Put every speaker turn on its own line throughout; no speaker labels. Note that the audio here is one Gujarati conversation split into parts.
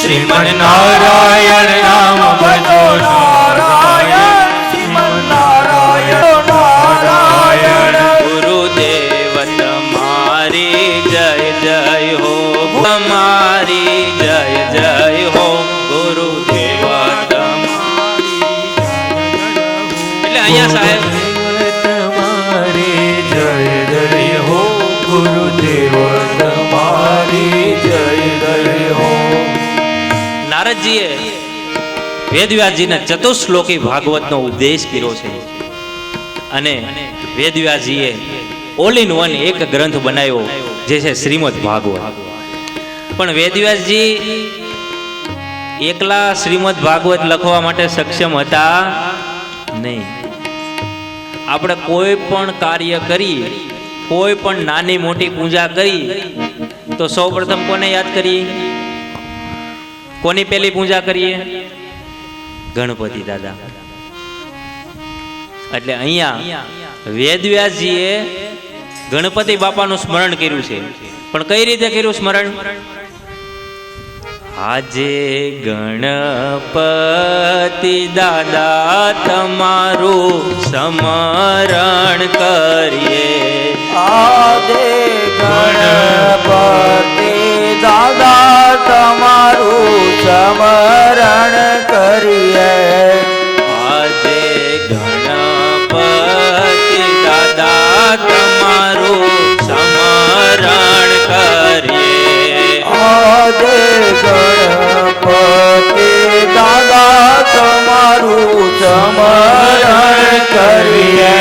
શ્રીમન નારાયણ નામ ભજો નારાયણ શ્રીમન નારાયણ નારાયણ
ગુરુદેવ તમારી જય જય હો તમારી જય જય હો ગુરુદેવ તમારી એટલે અહીંયા સાહેબ
તમારી જય જય હો ગુરુદેવ તમારી જય જય હો.
નારદજીએ વેદવ્યાસજીને ચતુશ્લોકી ભાગવતનો ઉપદેશ કર્યો છે અને વેદવ્યાસજીએ ઓલ ઇન વન એક ગ્રંથ બનાવ્યો જે છે શ્રીમદ ભાગવત. પણ વેદવ્યાસજી એકલા શ્રીમદ ભાગવત લખવા માટે સક્ષમ હતા નહીં. આપણે કોઈ પણ કાર્ય કરીએ, કોઈ પણ નાની મોટી પૂજા કરી તો સૌ પ્રથમ કોને યાદ કરીએ? કોની પહેલી પૂજા કરીએ? ગણપતિ દાદા. એટલે અહીંયા વેદવ્યાસજીએ ગણપતિ બાપાનું સ્મરણ કર્યું છે. પણ કઈ રીતે કર્યું સ્મરણ? આજે ગણપતિ દાદા તમારું સ્મરણ કરીએ.
આજે ગણપતિ દાદા તમારું સ્મરણ કરીએ.
આજે ગણપતિ દાદા તમારું સ્મરણ કરીએ.
આજે ગણપતિ દાદા તમારું સ્મરણ કરીએ.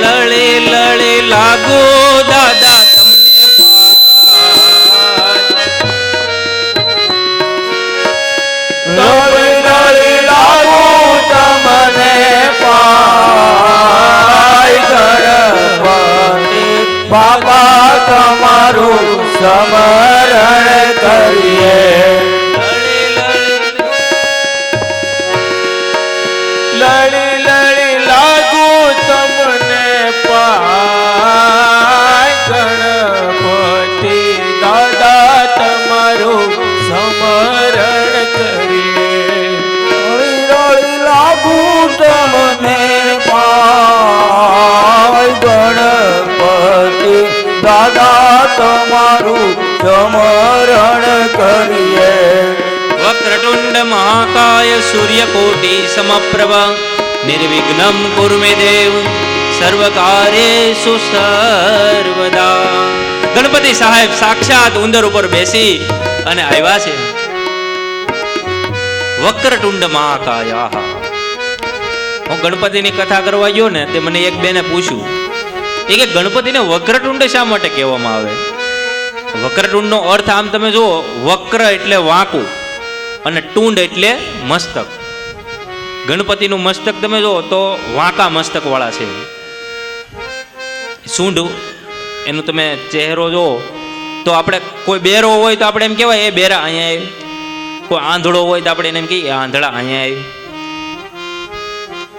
લળી લળી લાગુ દાદા તમને પાર.
લળી લળી લાગુ તમને પાય. ગણપતિ બાબા તમારું સ્મરણ કરીએ. લળી લળી લાગુ તમને પાય. ગણપતિ દાદા તમારું સ્મરણ કરીએ. લળી લળી લાગુ તમને પાય. ગણપતિ દાદા તમારું સ્મરણ કરીએ.
વક્રતુંડ મહાકાય સૂર્યકોટિ સમપ્રભ નિર્વિઘ્નમ કુરુ મે દેવ સર્વકાર્યેષુ સર્વદા. ગણપતિ સાહેબ સાક્ષાત ઉંદર ઉપર બેસી અને આવ્યા છે. વક્રતુંડ મહાકાય. હું ગણપતિની કથા કરવા ગયો ને તે મને એક બેને પૂછ્યું કે ગણપતિને વક્રતુંડ શા માટે કહેવામાં આવે? વક્રતુંડનો અર્થ આમ તમે જુઓ, વક્ર એટલે વાંકું અને ટુંડ એટલે મસ્તક. ગણપતિનું મસ્તક તમે જુઓ તો વાંકા મસ્તક વાળા છે. સૂંઢ એનું તમે ચહેરો જુઓ તો આપણે કોઈ બેરો હોય તો આપણે એમ કહેવાય એ બેરા અહીંયા આવ્યું. કોઈ આંધળો હોય તો આપણે એને એમ કહીએ આંધળા અહીંયા આવ્યું.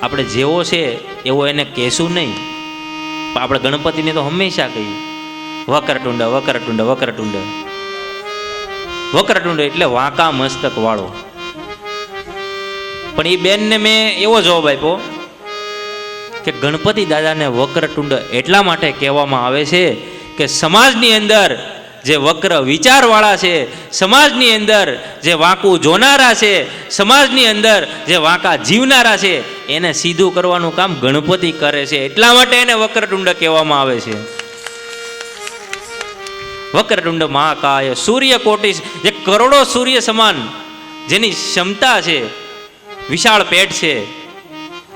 આપણે જેવો છે એવો એને કહેશું નહીં. પણ આપણે ગણપતિને તો હંમેશા કહીએ વક્રતુંડ વક્રતુંડ વક્રતુંડ. વક્રતુંડ એટલે વાંકા મસ્તક વાળો. પણ એ બેનને મેં એવો જવાબ આપ્યો કે ગણપતિ દાદાને વક્રતુંડ એટલા માટે કહેવામાં આવે છે કે સમાજની અંદર જે વક્ર વિચારવાળા છે, સમાજની અંદર જે વાંકું જોનારા છે, સમાજની અંદર જે વાંકા જીવનારા છે એને સીધું કરવાનું કામ ગણપતિ કરે છે. એટલા માટે એને વક્રતુંડ કહેવામાં આવે છે. વક્રતુંડ મહાકાય સૂર્યકોટિ, જે કરોડો સૂર્ય સમાન જેની ક્ષમતા છે, વિશાળ પેટ છે,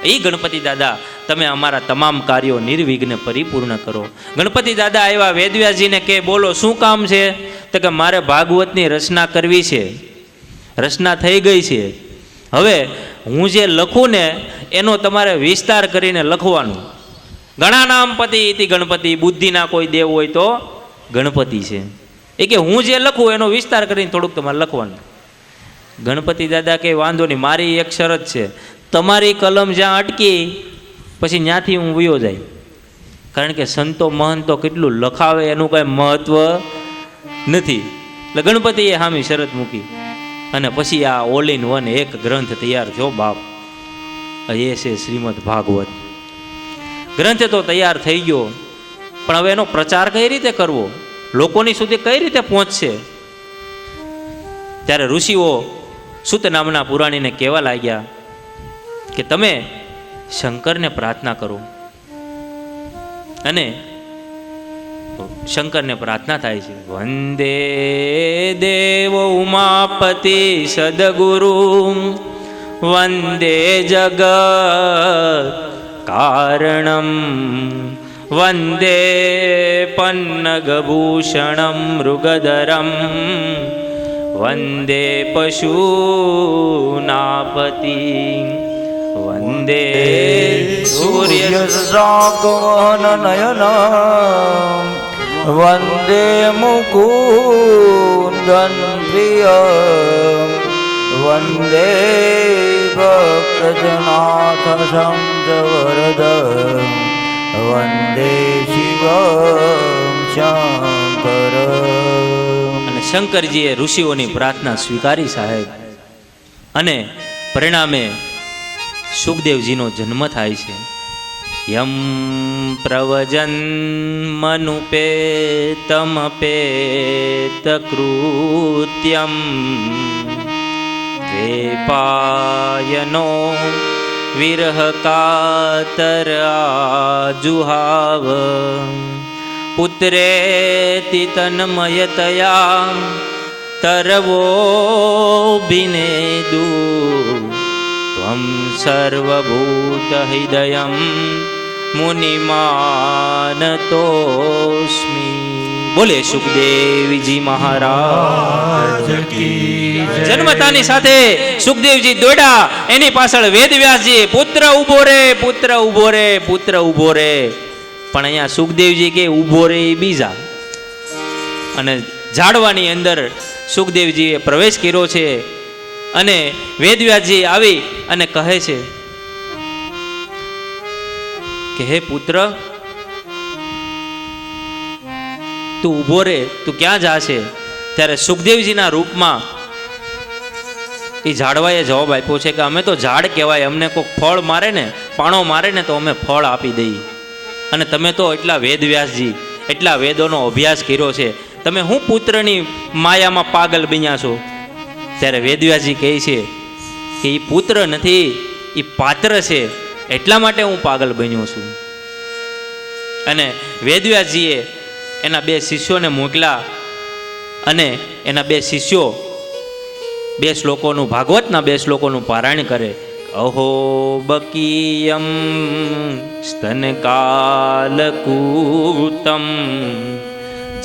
એ ગણપતિ દાદા તમે અમારા તમામ કાર્યો નિર્વિઘ્ન પરિપૂર્ણ કરો. ગણપતિ દાદા આવ્યા વેદવ્યાસજીને કે બોલો શું કામ છે? તો કે મારે ભાગવતની રચના કરવી છે. રચના થઈ ગઈ છે, હવે હું જે લખું ને એનો તમારે વિસ્તાર કરીને લખવાનું. ઘણા નામ પતિ ઇતિ ગણપતિ, બુદ્ધિના કોઈ દેવ હોય તો ગણપતિ છે. એ કે હું જે લખું એનો વિસ્તાર કરીને થોડુંક તમારે લખવાનું. ગણપતિ દાદા કે વાંધો નહીં, મારી એક શરત છે, તમારી કલમ જ્યાં અટકી પછી ત્યાંથી હું વયો જાય. કારણ કે સંતો મહંતો કેટલું લખાવે એનું કાંઈ મહત્વ નથી. એટલે ગણપતિએ હામી શરત મૂકી અને પછી આ ઓલ ઇન વન એક ગ્રંથ તૈયાર થયો બાપ, એ છે શ્રીમદ ભાગવત. ગ્રંથ તો તૈયાર થઈ ગયો, પણ હવે એનો પ્રચાર કઈ રીતે કરવો, લોકોની સુધી કઈ રીતે પહોંચશે? ત્યારે ઋષિઓ સુત નામના પુરાણીને કહેવા લાગ્યા કે તમે શંકરને પ્રાર્થના કરો. અને શંકરને પ્રાર્થના થાય છે, વંદે દેવ ઉમાપતિ સદગુરુ વંદે જગત કારણમ વંદે પન્નગભૂષણમ મૃગધરમ વંદે પશુનાપતિ વંદે સૂર્ય
નયન વંદે મુકુંદન પ્રિય વંદે ભક્તજનાથ સંજવરદ વંદે શિવ શંકર.
અને શંકરજીએ ઋષિઓની પ્રાર્થના સ્વીકારી સાહેબ, અને પરિણામે સુખદેવજીનો જન્મ થાય છે. યમ પ્રવજન મનુપેતમપેત કૃત્યમ વેપાયનો વિરહ કાતર આજુહાવ પુત્રેતિ તન્મયતયા તરવો બિનેદુ ત્વં સર્વભૂત હૃદયમ મુનિમાનતોસ્મિ. બોલે સુખદેવજી મહારાજ કી જય. જન્મતાની સાથે સુખદેવજી દોડ્યા, એની પાછળ વેદવ્યાસજી પુત્ર ઉભો રે, પુત્ર ઉભો રે, પુત્ર ઉભો રે. પણ અહીંયા સુખદેવજી કે ઉભો રે એ બીજા. અને ઝાડવાની અંદર સુખદેવજીએ પ્રવેશ કર્યો છે, અને વેદવ્યાસજી આવી અને કહે છે કે હે પુત્ર, તું ઉભો રે, તું ક્યાં જાશે? ત્યારે સુખદેવજીના રૂપમાં એ ઝાડવાએ જવાબ આપ્યો છે કે અમે તો ઝાડ કહેવાય, અમને કોઈ ફળ મારે ને, પાણો મારે ને તો અમે ફળ આપી દઈએ. અને તમે તો એટલા વેદવ્યાસજી, એટલા વેદોનો અભ્યાસ કર્યો છે, તમે હું પુત્રની માયામાં પાગલ બન્યા છો? ત્યારે વેદવ્યાસજી કહે છે કે એ પુત્ર નથી, એ પાત્ર છે, એટલા માટે હું પાગલ બન્યો છું. અને વેદવ્યાસજીએ એના બે શિષ્યોને મોકલ્યા, અને એના બે શિષ્યો 2 શ્લોકોનું, ભાગવતના 2 શ્લોકોનું પારાયણ કરે. અહો બકીયમ સ્તનકાલકૂતમ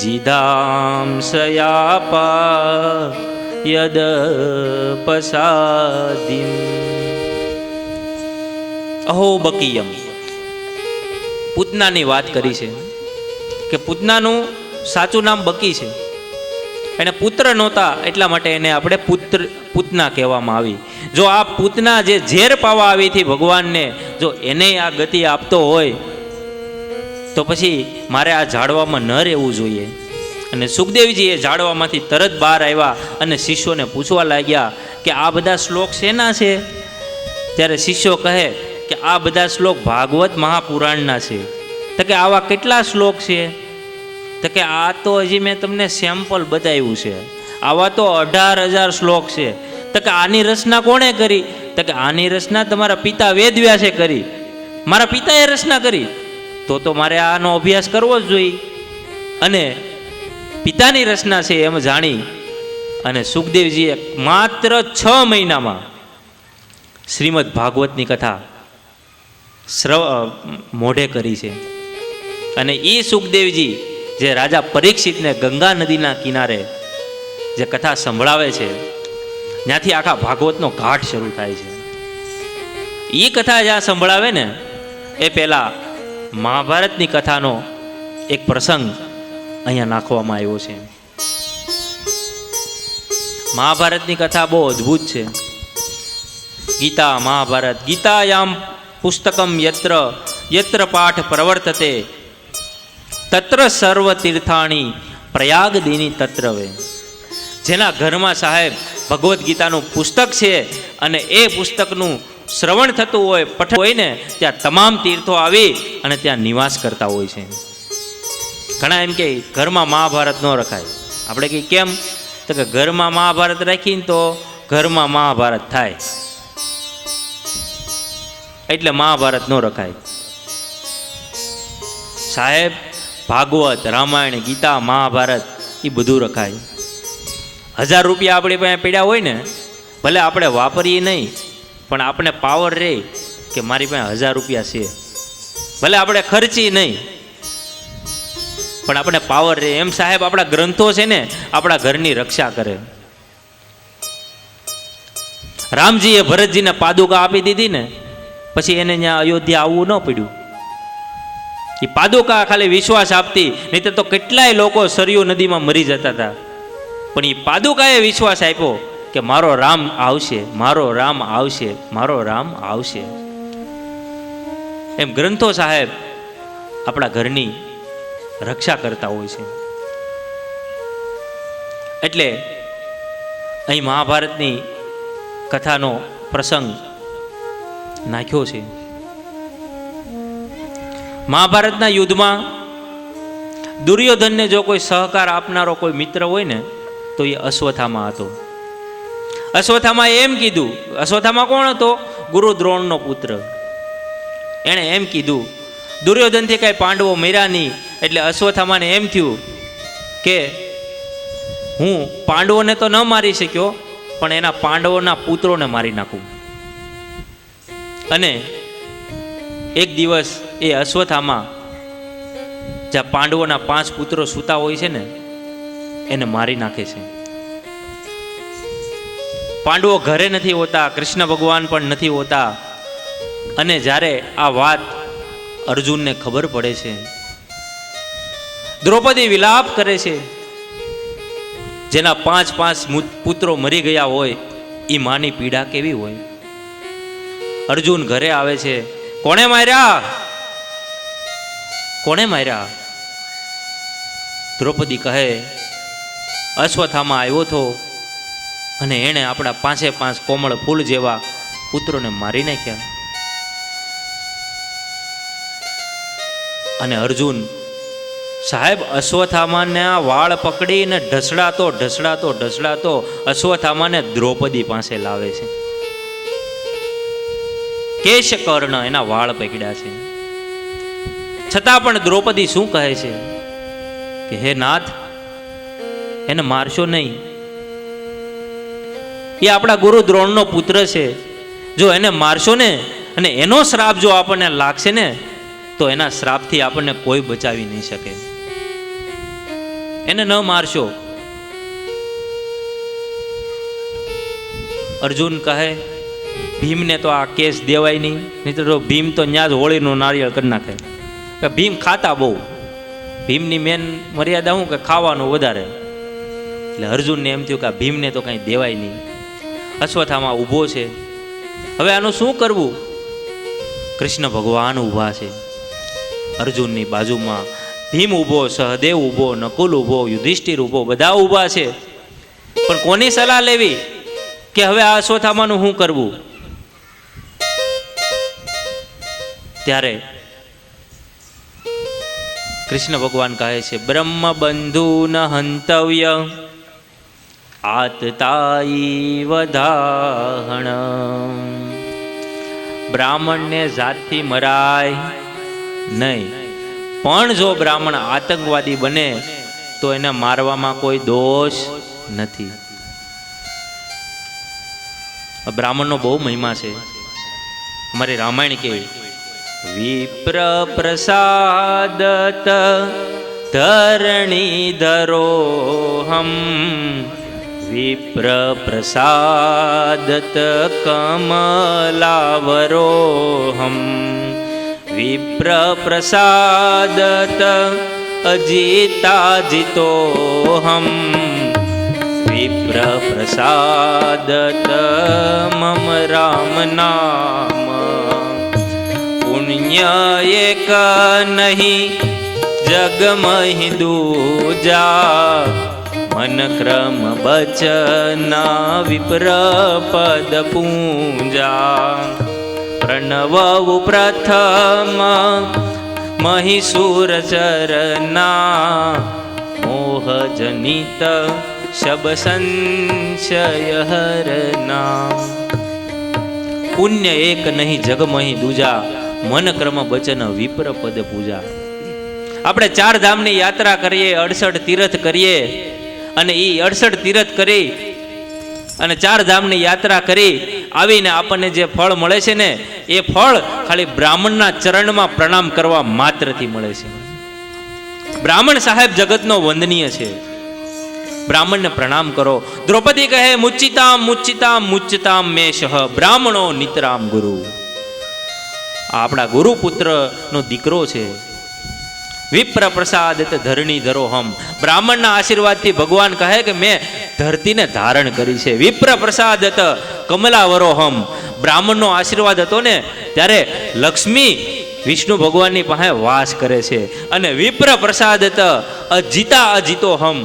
જીધામ સયાપા યદ પસાદિમ. અહો બકીયમ, પૂતનાની વાત કરી છે કે પૂતનાનું સાચું નામ બકી છે. એને પુત્ર નહોતા, એટલા માટે એને આપણે પૂતના કહેવામાં આવી. જો આ પૂતના જે ઝેર પાવા આવી હતી ભગવાનને, જો એને આ ગતિ આપતો હોય તો પછી મારે આ ઝાડવામાં ન રહેવું જોઈએ. અને સુખદેવજી એ ઝાડવામાંથી તરત બહાર આવ્યા અને શિષ્યોને પૂછવા લાગ્યા કે આ બધા શ્લોક શેના છે? ત્યારે શિષ્યો કહે કે આ બધા શ્લોક ભાગવત મહાપુરાણના છે. તો કે આવા કેટલા શ્લોક છે? તો કે આ તો હજી મેં તમને સેમ્પલ બતાવ્યું છે, આવા તો 18,000 શ્લોક છે. તો કે આની રચના કોણે કરી? તો કે આની રચના તમારા પિતા વેદવ્યાસે કરી, મારા પિતાએ રચના કરી, તો મારે આનો અભ્યાસ કરવો જ જોઈએ. અને પિતાની રચના છે એમ જાણી અને સુખદેવજીએ માત્ર 6 મહિનામાં શ્રીમદ ભાગવતની કથા મોઢે કરી છે. અને એ સુખદેવજી જે રાજા પરીક્ષિતને ગંગા નદીના કિનારે જે કથા સંભળાવે છે, ત્યાંથી આખા ભાગવતનો ઘાટ શરૂ થાય છે. એ કથા જ્યાં સંભળાવે ને એ પહેલા મહાભારતની કથાનો એક પ્રસંગ અહીંયા નાખવામાં આવ્યો છે. મહાભારતની કથા બહુ અદ્ભુત છે. ગીતા મહાભારત. ગીતાયામ પુસ્તકમ યત્ર યત્ર પાઠ પ્રવર્તતે તત્ર સર્વ તીર્થાણી પ્રયાગ દીની તત્રવે. જેના ઘરમાં સાહેબ ભગવદ્ ગીતાનું પુસ્તક છે અને એ પુસ્તકનું શ્રવણ થતું હોય, પઠન હોય ને, ત્યાં તમામ તીર્થો આવી અને ત્યાં નિવાસ કરતા હોય છે. ઘણા એમ કે ઘરમાં મહાભારત ન રખાય. આપણે કહીએ કેમ? તો કે ઘરમાં મહાભારત રાખીને તો ઘરમાં મહાભારત થાય, એટલે મહાભારત ન રખાય. સાહેબ, ભાગવત, રામાયણ, ગીતા, મહાભારત એ બધું રખાય. 1000 રૂપિયા આપણી પાસે પડ્યા હોય ને, ભલે આપણે વાપરીએ નહીં, પણ આપણે પાવર રહે કે મારી પાસે 1000 રૂપિયા છે. ભલે આપણે ખર્ચી નહીં, પણ આપણે પાવર રહે. એમ સાહેબ આપણા ગ્રંથો છે ને, આપણા ઘરની રક્ષા કરે. રામજીએ ભરતજીને પાદુકા આપી દીધી ને, પછી એને ત્યાં અયોધ્યા આવવું ન પડ્યું. એ પાદુકા ખાલી વિશ્વાસ આપતી, નહીં તો કેટલાય લોકો સરયુ નદીમાં મરી જતા હતા. પણ એ પાદુકાએ વિશ્વાસ આપ્યો કે મારો રામ આવશે, મારો રામ આવશે, મારો રામ આવશે. એમ ગ્રંથો સાહેબ આપણા ઘરની રક્ષા કરતા હોય છે. એટલે અહીં મહાભારતની કથાનો પ્રસંગ નાખ્યો છે. મહાભારતના યુદ્ધમાં દુર્યોધનને જો કોઈ સહકાર આપનારો કોઈ મિત્ર હોય ને, તો એ અશ્વત્થામા હતો. અશ્વત્થામાએ એમ કીધું, અશ્વત્થામા કોણ હતો? ગુરુ દ્રોણનો પુત્ર. એણે એમ કીધું, દુર્યોધનથી કાંઈ પાંડવો મર્યા નહીં, એટલે અશ્વત્થામાને એમ થયું કે હું પાંડવોને તો ન મારી શક્યો, પણ એના પાંડવોના પુત્રોને મારી નાખું. અને એક દિવસ એ અશ્વત્થામા જ્યાં પાંડવોના 5 પુત્રો સૂતા હોય છે ને, એને મારી નાખે છે. પાંડવો ઘરે નથી હોતા, કૃષ્ણ ભગવાન પણ નથી હોતા. અને જ્યારે આ વાત અર્જુનને ખબર પડે છે, દ્રૌપદી વિલાપ કરે છે. જેના 5 પુત્રો મરી ગયા હોય, એ માની પીડા કેવી હોય. અર્જુન ઘરે આવે છે. કોણે માર્યા? કોણે માર્યા? દ્રૌપદી કહે, અશ્વત્થામા આવ્યો હતો અને એણે આપણા 5 કોમળ ફૂલ જેવા પુત્રોને મારી નાખ્યા. અને અર્જુન સાહેબ અશ્વત્થામાને વાળ પકડીને ઢસડાતો અશ્વત્થામાને દ્રૌપદી પાસે લાવે છે. કેશકર્ણ એના વાળ પકડ્યા છે. છતાં પણ દ્રૌપદી શું કહે છે કે હે નાથ, એને મારશો નહીં. એ આપણા ગુરુ દ્રોણનો પુત્ર છે. જો એને મારશો ને, અને એનો શ્રાપ જો આપણને લાગશે ને, તો એના શ્રાપથી આપણને કોઈ બચાવી નહીં શકે. એને ન મારશો. અર્જુન કહે, ભીમને તો આ કેસ દેવાય નહીં, નહીં તો ભીમ તો ન્યા જ હોળીનું નારિયેળ કરી નાખે. કે ભીમ ખાતા બહુ, ભીમની મેન મર્યાદા શું કે ખાવાનું વધારે. એટલે અર્જુનને એમ થયું કે આ ભીમને તો કાંઈ દેવાય નહીં. અશ્વત્થામા ઊભો છે. હવે આનું શું કરવું? કૃષ્ણ ભગવાન ઊભા છે અર્જુનની બાજુમાં. ભીમ ઊભો, સહદેવ ઊભો, નકુલ ઊભો, યુધિષ્ઠિર ઊભો, બધા ઊભા છે. પણ કોની સલાહ લેવી કે હવે આ અશ્વત્થામાનું શું કરવું? ત્યારે કૃષ્ણ ભગવાન કહે છે, બ્રહ્મ બંધુ ન હંતવ્ય આતતાઈ વધાહણ. બ્રાહ્મણને જાતથી મરાય નહીં, પણ જો બ્રાહ્મણ આતંકવાદી બને તો એને મારવામાં કોઈ દોષ નથી. બ્રાહ્મણનો બહુ મહિમા છે. અમારી રામાયણ કેવી, વિપ્ર પ્રસાદત ધરણી ધરોહમ, વિપ્ર પ્રસાદત કમલાવરોહમ, વિપ્ર પ્રસાદત અજીતાજીતોહમ, વિપ્ર પ્રસાદત મમ રામ નામ, પુણ્ય એક નહીં જગ મહી દૂજા, મન ક્રમ બચન વિપ્ર પદ પૂજા પ્રણવ પ્રથમ મહિષુર ચરના મોહ જનિત શબ સંશય હરના પુણ્ય એક નહીં જગમહી દૂજા મન ક્રમ બચન વિપ્ર પદ પૂજા. આપણે 4 ધામની યાત્રા કરીએ, 68 તીર્થ કરીએ અને એ 68 તીર્થ કરી અને 4 ધામની યાત્રા કરી આવીને આપણને જે ફળ મળે છે ને એ ફળ ખાલી બ્રાહ્મણના ચરણમાં પ્રણામ કરવા માત્રથી મળે છે. બ્રાહ્મણ સાહેબ જગતનો વંદનીય છે. બ્રાહ્મણને પ્રણામ કરો. દ્રૌપદી કહે મુચ્ચિતામ મુચ્ચિતામ મુચ્ચતામ મેષ બ્રાહ્મણો નિતરામ ગુરુ. આપણા ગુરુપુત્રનો દીકરો છે. વિપ્ર પ્રસાદ ધરણી ધરોહમ. બ્રાહ્મણના આશીર્વાદથી ભગવાન કહે કે મેં ધરતીને ધારણ કરી છે. વિપ્ર પ્રસાદ કમલાવરોહમ. બ્રાહ્મણનો આશીર્વાદ હતો ને ત્યારે લક્ષ્મી વિષ્ણુ ભગવાનની પાસે વાસ કરે છે. અને વિપ્ર પ્રસાદ અજીતા અજીતોહમ.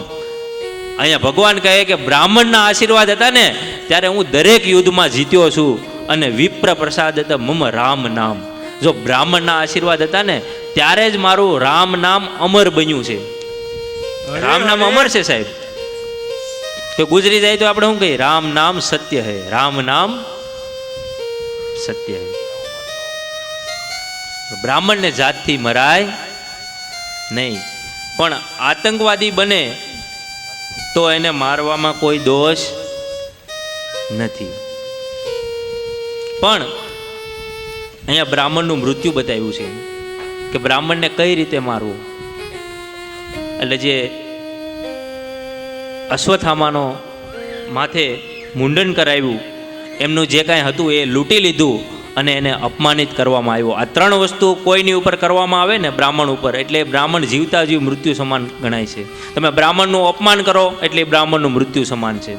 અહીંયા ભગવાન કહે કે બ્રાહ્મણના આશીર્વાદ હતા ને ત્યારે હું દરેક યુદ્ધમાં જીત્યો છું. અને વિપ્ર પ્રસાદ મમ રામ નામ. જો બ્રાહ્મણના આશીર્વાદ હતા ને ત્યારે જ મારું રામ નામ અમર બન્યું છે. રામ નામ અમર છે સાહેબ. કે ગુજરી જાય તો આપણે શું કહીએ? રામ નામ સત્ય હૈ. રામ નામ સત્ય હૈ. બ્રાહ્મણને જાતથી મરાય નહીં, પણ આતંકવાદી બને તો એને મારવામાં કોઈ દોષ નથી. પણ અહીંયા બ્રાહ્મણનું મૃત્યુ બતાવ્યું છે કે બ્રાહ્મણને કઈ રીતે મારવું. એટલે જે અશ્વત્થામાનો માથે મુંડન કરાવ્યું એમનું જે કાંઈ હતું એ લૂંટી લીધું અને એને અપમાનિત કરવામાં આવ્યો. આ 3 વસ્તુ કોઈની ઉપર કરવામાં આવે ને બ્રાહ્મણ ઉપર એટલે બ્રાહ્મણ જીવતા જીવ મૃત્યુ સમાન ગણાય છે. તમે બ્રાહ્મણનું અપમાન કરો એટલે બ્રાહ્મણનું મૃત્યુ સમાન છે.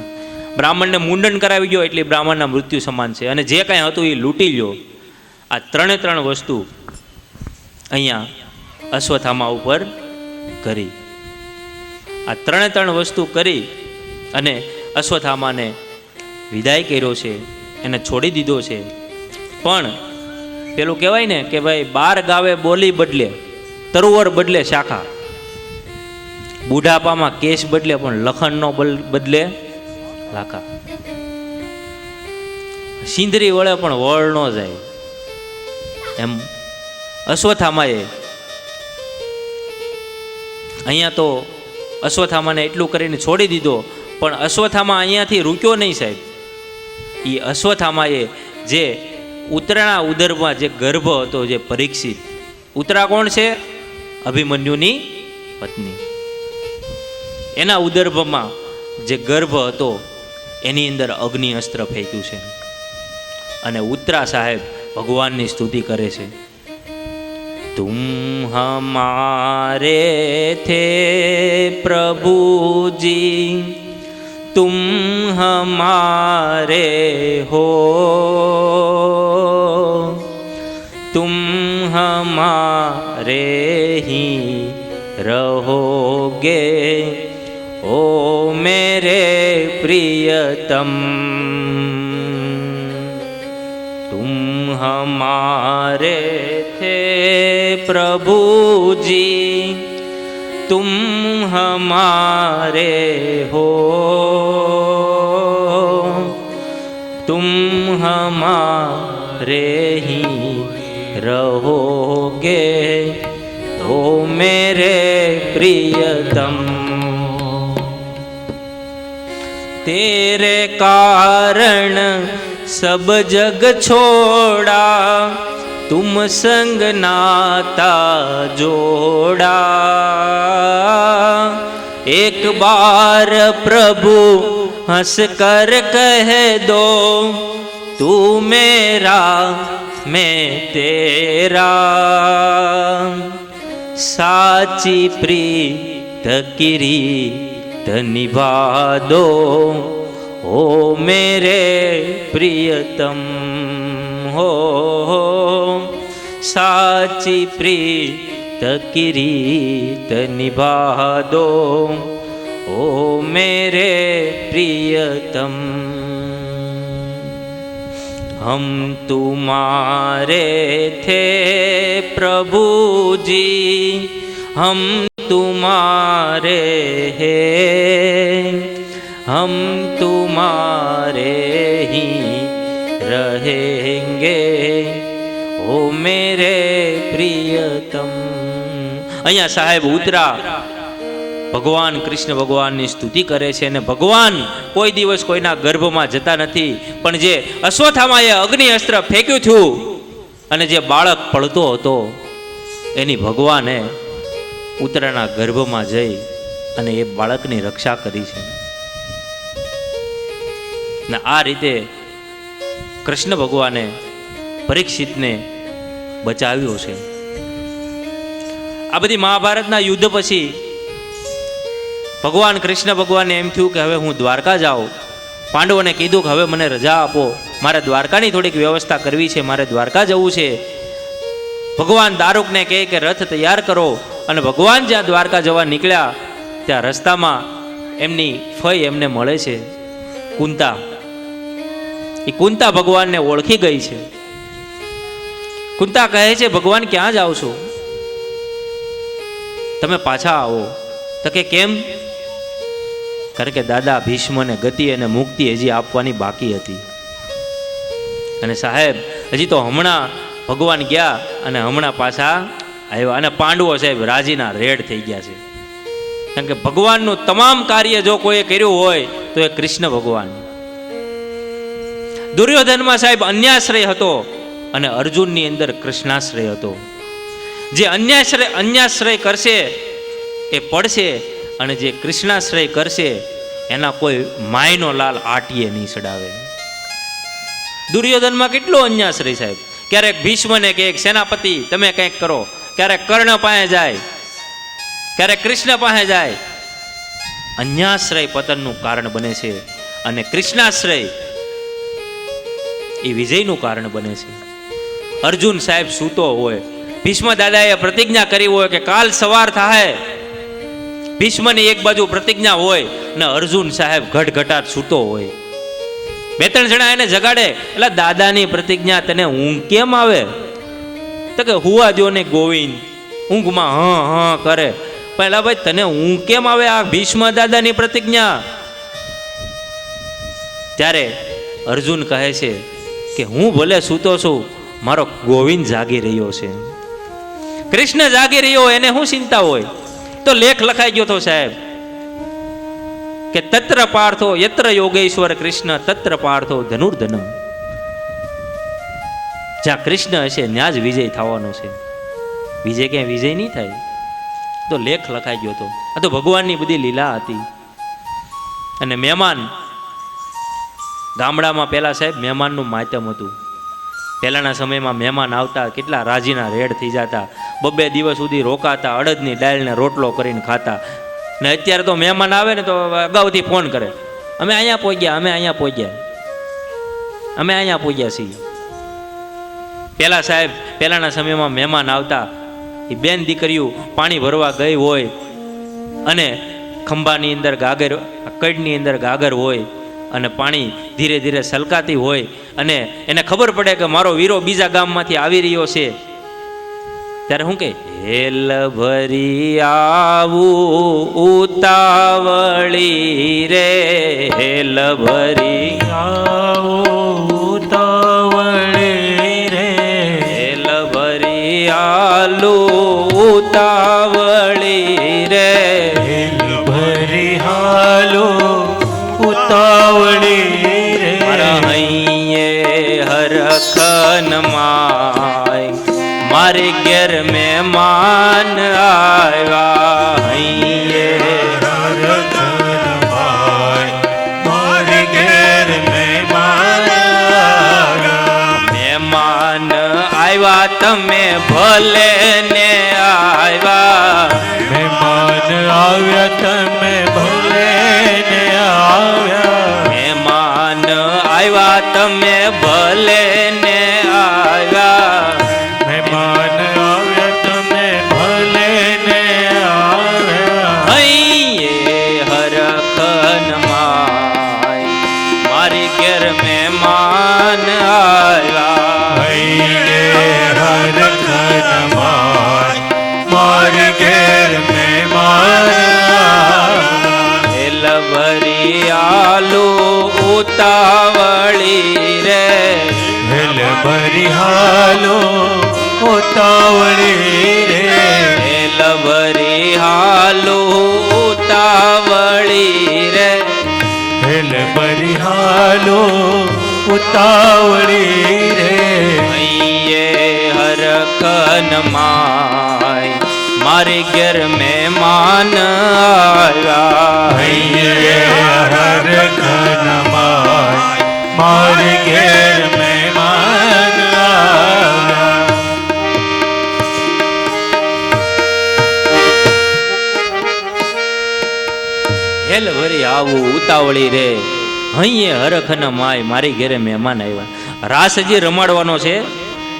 બ્રાહ્મણને મુંડન કરાવી ગયો એટલે બ્રાહ્મણના મૃત્યુ સમાન છે. અને જે કાંઈ હતું એ લૂંટી લ્યો. આ 3 વસ્તુ અહીંયા અશ્વત્થામા ઉપર કરી. આ 3 વસ્તુ કરી અને અશ્વત્થામાને વિદાય કર્યો છે, એને છોડી દીધો છે. પણ પેલું કહેવાય ને કે ભાઈ 12 ગાવે બોલી બદલે તરુવર બદલે શાખા, બુઢાપામાં કેશ બદલે પણ લખણનો બદલે લાખા. સિંદરી વળે પણ વળ ન જાય એમ અશ્વત્થામાએ અહીંયા તો અશ્વત્થામાને એટલું કરીને છોડી દીધો. પણ અશ્વત્થામા અહીંયાથી રૂક્યો નહીં સાહેબ. એ અશ્વત્થામાએ જે ઉત્તરાના ઉદરમાં જે ગર્ભ હતો, જે પરીક્ષિત, ઉત્તરા કોણ છે? અભિમન્યુની પત્ની. એના ઉદર્ભમાં જે ગર્ભ હતો એની અંદર અગ્નિ અસ્ત્ર ફેંક્યું છે. અને ઉત્તરા સાહેબ ભગવાનની સ્તુતિ કરે છે. તુમ હમારે થે પ્રભુજી, તુમ હમારે હો, તુમ હમારે હી રહોગે ओ मेरे प्रियतम, तुम हमारे थे प्रभु जी, तुम हमारे हो, तुम हमारे ही रहोगे ओ मेरे प्रियतम। तेरे कारण सब जग छोड़ा, तुम संग नाता जोड़ा। एक बार प्रभु हंस कर कह दो, तू मेरा मैं तेरा। साची प्रीत किरीत निभा दो ओ मेरे प्रियतम हो। साची प्रीत किरीत निभा दो ओ मेरे प्रियतम, हम तुम्हारे थे प्रभु जी, हम तुम्हारे हैं, हम तुम्हारे ही रहेंगे, ओ मेरे प्रियतम. અહીંયા સાહેબ ઉતરા ભગવાન કૃષ્ણ ભગવાનની સ્તુતિ કરે છે અને ભગવાન કોઈ દિવસ કોઈના ગર્ભમાં જતા નથી, પણ જે અશ્વત્થામાએ અગ્નિ અસ્ત્ર ફેંક્યું હતું અને જે બાળક પડતો હતો એની ભગવાને ઉત્તરાના ગર્ભમાં જઈ અને એ બાળકની રક્ષા કરી છે. ને આ રીતે કૃષ્ણ ભગવાને પરીક્ષિતને બચાવ્યો છે. આ બધી મહાભારતના યુદ્ધ પછી ભગવાન કૃષ્ણ ભગવાનને એમ થયું કે હવે હું દ્વારકા જાઉં. પાંડવોને કીધું કે હવે મને રજા આપો, મારે દ્વારકાની થોડીક વ્યવસ્થા કરવી છે, મારે દ્વારકા જવું છે. ભગવાન દારૂકને કહે કે રથ તૈયાર કરો, અને ભગવાન જ્યાં દ્વારકા જવા નીકળ્યા ત્યાં રસ્તામાં એમની ફઈ એમને મળે છે, કુંતા. એ કુંતા ભગવાનને ઓળખી ગઈ છે. કુંતા કહે છે ભગવાન ક્યાં જાઓ છો, તમે પાછા આવો. તો કે કેમ? કારણ કે દાદા ભીષ્મને ગતિ અને મુક્તિ હજી આપવાની બાકી હતી. અને સાહેબ હજી તો હમણાં ભગવાન ગયા અને હમણાં પાછા આવ્યા, અને પાંડવો સાહેબ રાજીના રેડ થઈ ગયા છે. કારણ કે ભગવાનનું તમામ કાર્ય જો કોઈએ કર્યું હોય તો એ કૃષ્ણ ભગવાન. દુર્યોધનમાં સાહેબ અન્યાશ્રય હતો અને અર્જુનની અંદર કૃષ્ણાશ્રય હતો. જે અન્યાશ્રય કરશે એ પડશે, અને જે કૃષ્ણાશ્રય કરશે એના કોઈ માયનો લાલ આટીએ નહીં ચડાવે. દુર્યોધનમાં કેટલો અન્યાશ્રય સાહેબ. ક્યારેક ભીષ્મને કે સેનાપતિ તમે કંઈક કરો, ક્યારેક કર્ણ પાસે જાય, ક્યારેક કૃષ્ણ પાસે જાય. અન્યાશ્રય પતનનું કારણ બને છે અને કૃષ્ણાશ્રય એ વિજયનું કારણ બને છે. અર્જુન સાહેબ સૂતો હોય, ભીષ્મ દાદાએ પ્રતિજ્ઞા કરી હોય કે કાલ સવાર થાય, ભીષ્મની એક બાજુ પ્રતિજ્ઞા હોય ને અર્જુન સાહેબ ઘટઘટાટ સૂતો હોય. બે ત્રણ જણા એને જગાડે, એટલે દાદાની પ્રતિજ્ઞા તને ઊંઘ કેમ આવે? તો કે હુવા દો ને ગોવિંદ, ઊંઘમાં હા કરે. પહેલા ભાઈ તને ઊંઘ કેમ આવે? આ ભીષ્મ દાદાની પ્રતિજ્ઞા. ત્યારે અર્જુન કહે છે કે હું ભલે સૂતો છું, મારો ગોવિંદ જાગી રહ્યો છે, કૃષ્ણ જાગી રહ્યો, એને શું ચિંતા હોય? તો લેખ લખાઈ ગયો તો સાહેબ કે તત્ર પાર્થો યત્ર યોગેશ્વર કૃષ્ણ તત્ર પાર્થો ધનુર્ધન. જ્યાં કૃષ્ણ હશે ત્યાં જ વિજય થવાનો છે, વિજય ક્યાંય વિજય નહીં થાય. તો લેખ લખાઈ ગયો તો. આ તો ભગવાનની બધી લીલા હતી. અને મહેમાન ગામડામાં પહેલા સાહેબ મહેમાનનું માતમ હતું. પહેલાના સમયમાં મહેમાન આવતા કેટલા રાજીના રેડ થઈ જતા, બબે દિવસ સુધી રોકાતા, અડદની દાળને રોટલો કરીને ખાતા. ને અત્યારે તો મહેમાન આવે ને તો અગાઉથી ફોન કરે, અમે અહીંયા પહોંચ્યા, અમે અહીંયા પહોંચ્યા, અમે અહીંયા પહોંચ્યા છીએ. પહેલા સાહેબ પહેલાના સમયમાં મહેમાન આવતા, એ બેન દીકરીઓ પાણી ભરવા ગઈ હોય અને ખંભાની અંદર ગાગર, કડની અંદર ગાગર હોય અને પાણી ધીરે ધીરે સલકાતી હોય, અને એને ખબર પડે કે મારો વીરો બીજા ગામમાંથી આવી રહ્યો છે. ત્યારે શું કહે? હેલ ભરી આવું ઉતાવળી રે, હેલ ભરી
આવું ઉતાવળી રે,
હેલ ભરી આલુ ઉતાવળી રે,
હેલ ભરી હાલો ઉતાવળી રે.
મારા હૈયે હરખન માય, મારે ઘેર મહેમાન આવ્યા. હૈયે
હરખન ભાઈ, મારે ઘેર મહેમાન આવ્યા.
મહેમાન આવ્યા તમે ભલે ને આવ્યા,
મહેમાન આવ્યા તમે ભલે ને આવ્યા.
મહેમાન આવ્યા તમે ભલે ને આવ્યા.
મહેમાન આવ્યા તમે ભલે ને આવ્યા.
હૈયે હર મહેમાન આવ્યા
હરખન મારી ઘેર મહેમાન
લવરી આલુ ઉતાવળી રે
હેલ ભરી હાલો ઉતાવળી રે
લવરી હાલુ ઉતાવળી રે
હેલ ભરી હાલો ઉતાવળી રે
અહીંયા હરખન માય મારી ઘેર મહેમાન આવ્યા
હરખન મારી ઘેર મહેમાન આવ્યા
હેલ વરી આવું ઉતાવળી રે અહીંયા હરખન માય મારી ઘેરે મહેમાન આવ્યા રાસ હજી રમાડવાનો છે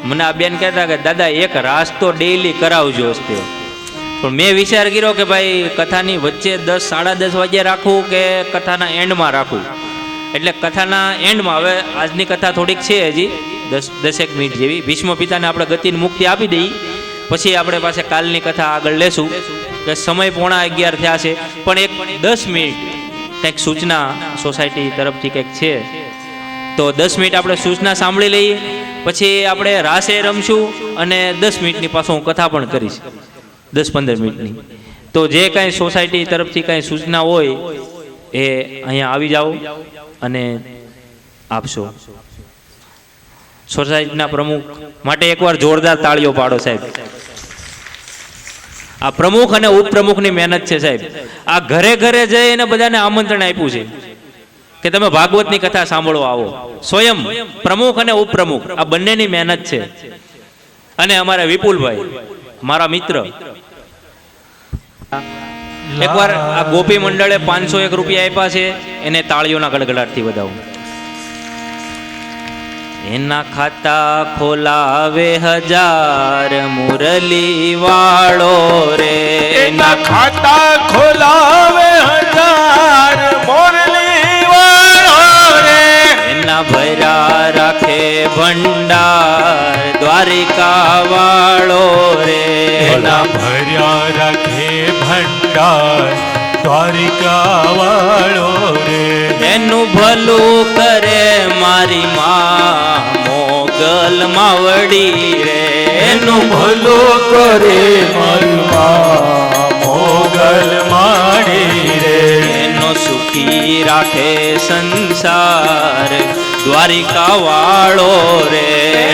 મને આ બેન કહેતા કે દાદા એક રાસ તો ડેઈલી કરાવજો હસ્તે પણ મેં વિચાર કર્યો કે ભાઈ કથાની વચ્ચે 10 સાડા 10 વાગ્યે રાખવું કે કથાના એન્ડમાં રાખવું એટલે કથાના એન્ડમાં હવે આજની કથા થોડીક છે હજી 10 મિનિટ જેવી ભીષ્મ પિતાને આપણે ગતિની મુક્તિ આપી દઈએ પછી આપણે પાસે કાલની કથા આગળ લેશું કે સમય 11:15 થયા છે પણ એક 10 મિનિટ કંઈક સૂચના સોસાયટી તરફથી કંઈક છે તો 10 મિનિટ આપણે સૂચના સાંભળી લઈએ પછી આપણે રાસે રમશું અને 10 મિનિટની પાછો હું કથા પણ કરીશ 10-15 મિનિટની તો જે કાંઈ સોસાયટી તરફથી કાંઈ સૂચના હોય એ અહીંયા આવી જાઓ અને આપશો સોસાયટીના પ્રમુખ માટે એકવાર જોરદાર તાળીઓ પાડો સાહેબ આ પ્રમુખ અને ઉપપ્રમુખની મહેનત છે સાહેબ આ ઘરે ઘરે જઈને બધાને આમંત્રણ આપ્યું છે કે તમે ભાગવતની કથા સાંભળવા આવો સ્વયં પ્રમુખ અને ઉપપ્રમુખ આ બંનેની મહેનત છે અને અમારા વિપુલભાઈ મારા મિત્ર એકવાર આ ગોપી મંડળે 501 રૂપિયા આપ્યા છે એને તાળીઓના ગડગડાટથી વધાવું એના ખાતા ખોલાવે 1000 મુરલી વાળો રે
એના ખાતા ખોલાવે 1000 મુરલી વાળો રે
એના ભર્યા રાખે ભંડાર દ્વારિકા વાળો રે
એના ભર્યા રાખે ભંડાર દ્વારિકા વાળો રે
એનું ભલું કરે મારી માં મોગલ માવડી રે
એનું ભલું કરે મારી માં મોગલ માડી રે
એનો સુખી રાખે સંસાર દ્વારિકા વાળો રે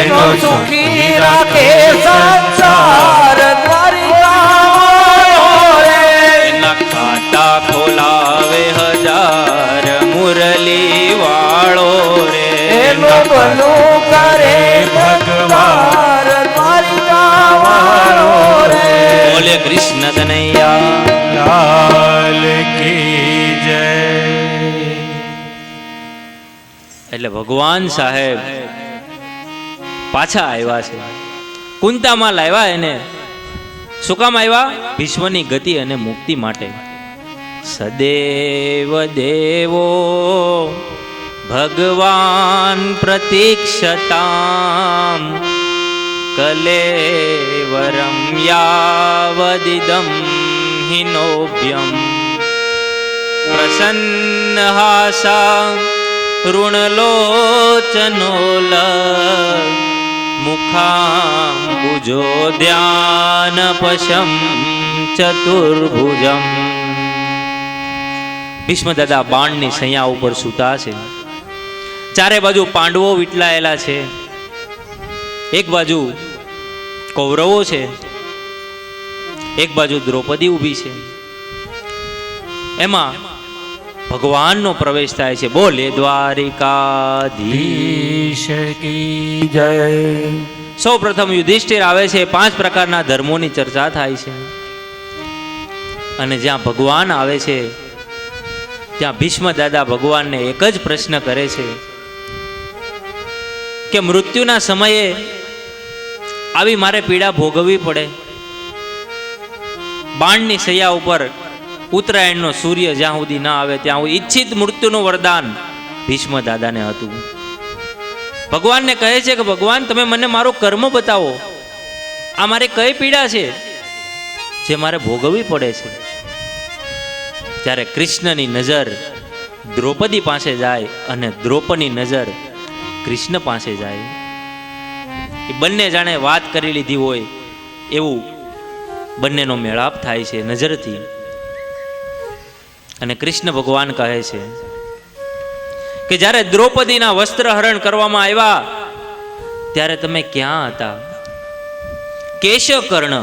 એનો સુખી રાખે સંસાર દ્વારિકા વાળો રે
એના ખાતા ખોલાવે 1000 મુરલી વાળો રે
એનું ભલું કરે ભગવાન દ્વારિકા વાળો રે
બોલે કૃષ્ણ કનૈયા
લાલ કી જય
એટલે ભગવાન સાહેબ પાછા આવ્યા છે કુંતામાં લાવ્યા એને શું કામ આવ્યા ભીષ્મની ગતિ અને મુક્તિ માટે સદેવ દેવો ભગવાન પ્રતીક્ષતામ કલેવરમ યાવદિદમ હિનોભ્યમ પ્રસન્નહાસા ઋણલોચનોલ મુખાંબુજો ધ્યાન પશમ ચતુર્ભુજમ ભીષ્મ દાદા બાણની સૈયા ઉપર સૂતા છે ચારે બાજુ પાંડવો વીટલાયેલા છે એક બાજુ કૌરવો છે એક બાજુ દ્રૌપદી ઊભી છે એમાં ભગવાનનો પ્રવેશ થાય છે બોલે દ્વારિકાધીશ
કી જય
સૌ પ્રથમ યુધિષ્ઠિર આવે છે 5 પ્રકારના ધર્મોની ચર્ચા થાય છે અને જ્યાં ભગવાન આવે છે ત્યાં ભીષ્મ દાદા ભગવાનને એક જ પ્રશ્ન કરે છે કે મૃત્યુના સમયે આવી મારે પીડા ભોગવવી પડે બાણની સૈયા ઉપર ઉત્તરાયણનો સૂર્ય જ્યાં સુધી ના આવે ત્યાં ઈચ્છિત મૃત્યુનું વરદાન ભીષ્મ દાદાને હતું ભગવાનને કહે છે કે ભગવાન તમે મને મારો કર્મ બતાવો, આ મારી કઈ પીડા છે જે મારે ભોગવવી પડે છે. જ્યારે કૃષ્ણની નજર દ્રૌપદી પાસે જાય અને દ્રૌપદીની નજર કૃષ્ણ પાસે જાય, એ બંને જાણે વાત કરી લીધી હોય એવું બંનેનો મેળાપ થાય છે નજરથી. અને કૃષ્ણ ભગવાન કહે છે કે જ્યારે દ્રૌપદીના વસ્ત્ર હરણ કરવામાં આવ્યા ત્યારે તમે ક્યાં હતા? કેશકર્ણ,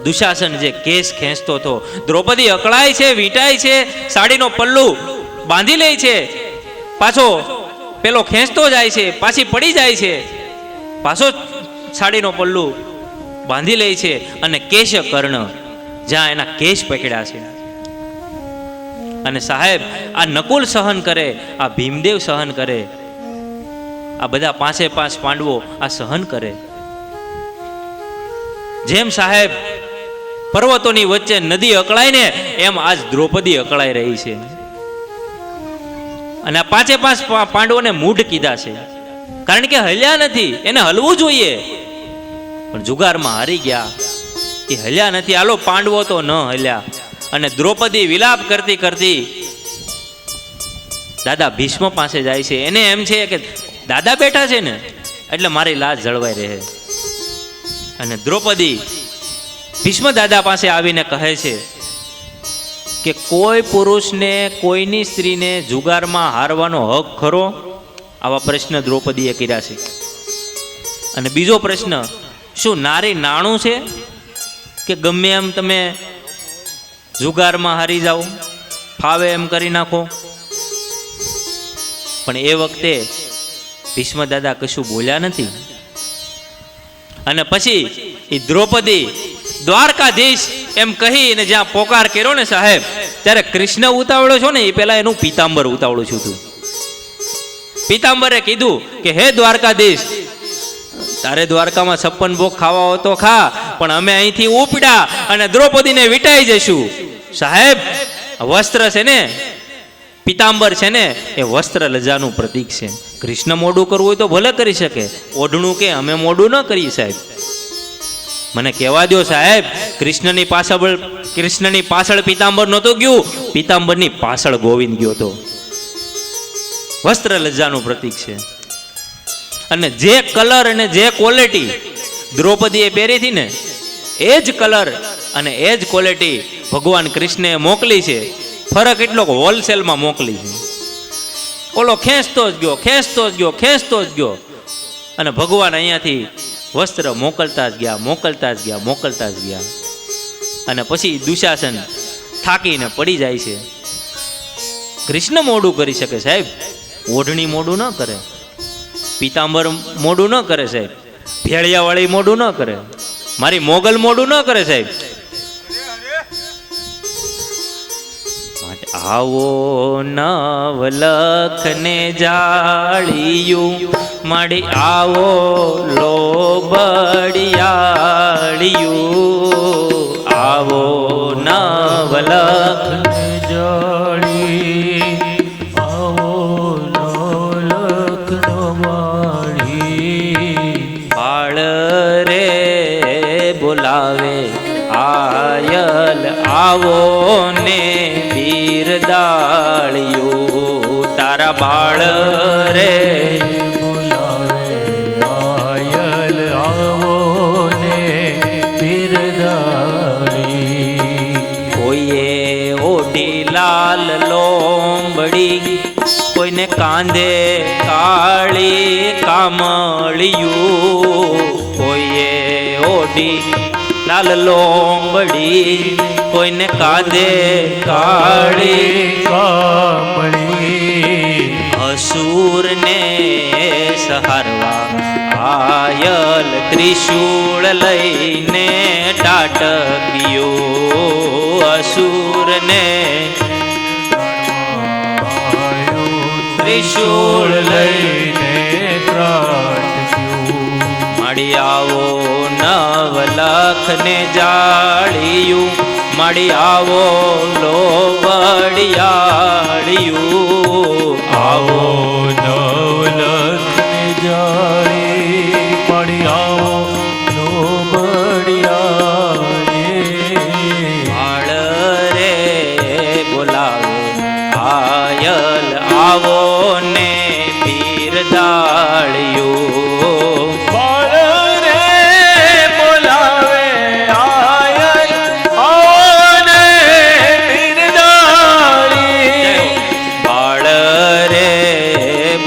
દુશાસન જે કેસ ખેંચતો હતો, દ્રૌપદી અકળાય છે, વીંટાય છે, સાડીનો પલ્લુ બાંધી લે છે, પાછો પેલો ખેંચતો જાય છે, પાછી પડી જાય છે, પાછો સાડીનો પલ્લુ બાંધી લે છે, અને કેશકર્ણ જ્યાં એના કેશ પકડ્યા છે. અને સાહેબ આ નકુલ સહન કરે, આ ભીમદેવ સહન કરે, આ બધા 5 પાંડવો આ સહન કરે. જેમ સાહેબ પર્વતોની વચ્ચે નદી અકળાય ને એમ આજ દ્રૌપદી અકળાઈ રહી છે. અને આ 5 પાંડવોને મૂઢ કીધા છે, કારણ કે હલ્યા નથી. એને હલવું જોઈએ પણ જુગારમાં હારી ગયા, એ હલ્યા નથી. આલો પાંડવો તો ન હલ્યા. અને દ્રૌપદી વિલાપ કરતી કરતી દાદા ભીષ્મ પાસે જાય છે. એને એમ છે કે દાદા બેઠા છે ને એટલે મારી લાજ જળવાઈ રહે. અને દ્રૌપદી ભીષ્મ દાદા પાસે આવીને કહે છે કે કોઈ પુરુષને કોઈની સ્ત્રીને જુગારમાં હારવાનો હક ખરો? આવા પ્રશ્ન દ્રૌપદીએ કર્યા છે. અને બીજો પ્રશ્ન, શું નારી નાણું છે કે ગમે એમ તમે જુગારમાં હારી જાઓ, ફાવે એમ કરી નાખો? પણ એ વખતે ભીષ્મ દાદા કશું બોલ્યા નથી. અને પછી એ દ્રૌપદી દ્વારકાધીશ એમ કહીને જ્યાં પોકાર કર્યો ને સાહેબ, ત્યારે કૃષ્ણ ઉતાવળો છો ને એ પેલા એનું પીતાંબર ઉતાવળું છું તું. પીતાંબરે કીધું કે હે દ્વારકાધીશ, તારે દ્વારકામાં 56 ભોગ ખાવા હોય તો ખા, પણ અમે અહીંથી ઉપડ્યા અને દ્રૌપદીને વિટાઈ જશું. સાહેબ વસ્ત્ર છે ને, પીતાંબર છે ને, એ વસ્ત્ર લજાનું પ્રતીક છે. કૃષ્ણ મોડું કરવું હોય તો ભલે કરી શકે, ઓઢણું કે અમે મોડું ન કરીએ સાહેબ. મને કહેવા દો સાહેબ, કૃષ્ણની પાછળ પીતાંબર નહોતું ગયું, પીતાંબરની પાછળ ગોવિંદ ગયો હતો. વસ્ત્ર લજ્જાનું પ્રતીક છે. અને જે કલર અને જે ક્વોલિટી દ્રૌપદીએ પહેરી હતી ને, એ જ કલર અને એ જ ક્વોલિટી ભગવાન કૃષ્ણએ મોકલી છે. ફરક એટલો હોલસેલમાં મોકલી છે. ઓલો ખેંચતો જ ગયો. અને ભગવાન અહીંયાથી વસ્ત્ર મોકલતા જ ગયા. અને પછી દુશાસન થાકીને પડી જાય છે. કૃષ્ણ મોડું કરી શકે સાહેબ, ઓઢણી મોડું ન કરે, પીતાંબર મોડું ન કરે સાહેબ, ભેળિયાવાળી મોડું ન કરે, મારી મોગલ મોડું ન કરે સાહેબ. આવો નવલખને જાળિયું માડી, આવો લોબડિયાળિયું, આવો નવલખને જાળી, આવો નવલખનો વાળી, બાળ રે બોલાવે આયલ, આવો ને દાળિયું, તારા બાળ રે બોલાવે આયલ, આવો ને બિરદાળી. કોઈએ ઓઢી લાલ લોંબડી, કોઈને કાંધે કાળી કામળિયું, કોઈએ ઓઢી લાલ લોંબડી, કોઈને કાંધે કાળી કામળી. અસુરને સહારવા આયલ, ત્રિશૂળ લઈને ટાટક્યો, અસુરને ત્રિશૂળ લઈને ત્રાટક્યું. મળી આવો નવલખને જાળિયું, મળી આવો લોબડિયાળિયું, આવો નવલખ